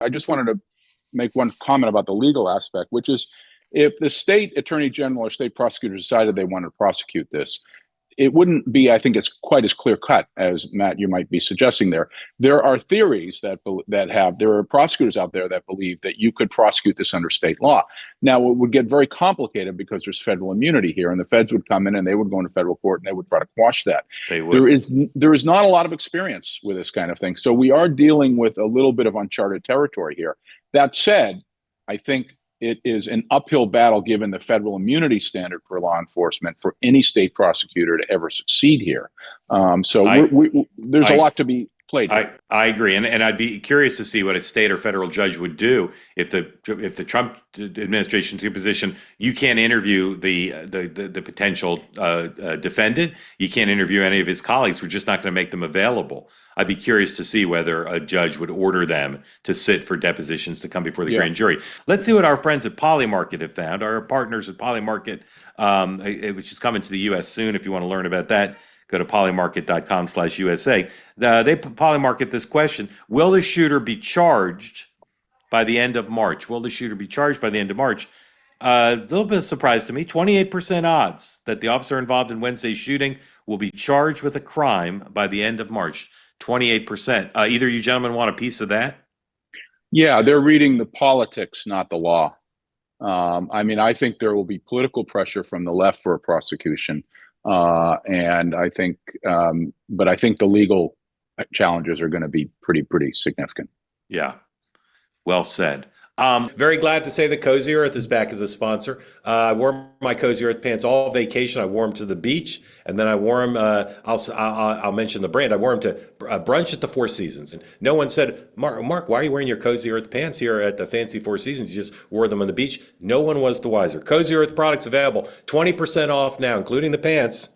I just wanted to make one comment about the legal aspect, which is if the state attorney general or state prosecutor decided they wanted to prosecute this, it wouldn't be, I think, it's quite as clear cut as Matt, you might be suggesting there. There are theories there are prosecutors out there that believe that you could prosecute this under state law. Now, it would get very complicated because there's federal immunity here, and the feds would come in and they would go into federal court and they would try to quash that. They would. There is not a lot of experience with this kind of thing. So we are dealing with a little bit of uncharted territory here. That said, I think it is an uphill battle given the federal immunity standard for law enforcement for any state prosecutor to ever succeed here. There's a lot to be played. I agree, and I'd be curious to see what a state or federal judge would do if the Trump administration took a position. You can't interview the potential defendant. You can't interview any of his colleagues. We're just not going to make them available. I'd be curious to see whether a judge would order them to sit for depositions to come before the grand jury. Let's see what our friends at Polymarket have found. Our partners at Polymarket, which is coming to the U.S. soon. If you want to learn about that, go to polymarket.com/USA. They Polymarket this question: will the shooter be charged by the end of March? Will the shooter be charged by the end of March? A little bit of surprise to me. 28% odds that the officer involved in Wednesday's shooting will be charged with a crime by the end of March. 28%. Either you gentlemen want a piece of that? Yeah, they're reading the politics, not the law. I think there will be political pressure from the left for a prosecution. And I think the legal challenges are going to be pretty significant. Yeah. Well said. Very glad to say that Cozy Earth is back as a sponsor. I wore my Cozy Earth pants all vacation. I wore them to the beach, and then I wore them. I'll mention the brand. I wore them to brunch at the Four Seasons, and no one said, "Mark, why are you wearing your Cozy Earth pants here at the fancy Four Seasons? You just wore them on the beach." No one was the wiser. Cozy Earth products available, 20% off now, including the pants.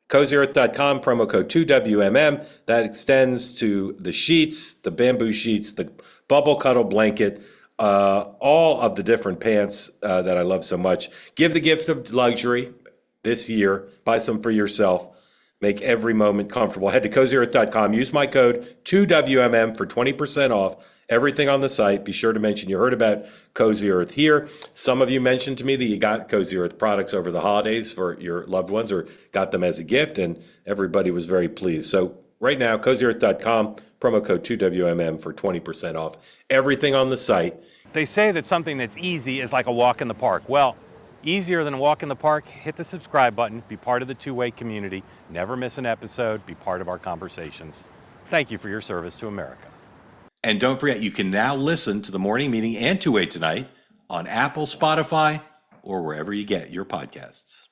CozyEarth.com, promo code 2WMM. That extends to the sheets, the bamboo sheets, the bubble cuddle blanket. All of the different pants that I love so much. Give the gift of luxury this year. Buy some for yourself. Make every moment comfortable. Head to CozyEarth.com. Use my code 2WMM for 20% off everything on the site. Be sure to mention you heard about Cozy Earth here. Some of you mentioned to me that you got Cozy Earth products over the holidays for your loved ones or got them as a gift, and everybody was very pleased. So right now, CozyEarth.com, promo code 2WMM for 20% off everything on the site. They say that something that's easy is like a walk in the park. Well, easier than a walk in the park, hit the subscribe button, be part of the two-way community, never miss an episode, be part of our conversations. Thank you for your service to America. And don't forget, you can now listen to the morning meeting and Two-Way Tonight on Apple, Spotify, or wherever you get your podcasts.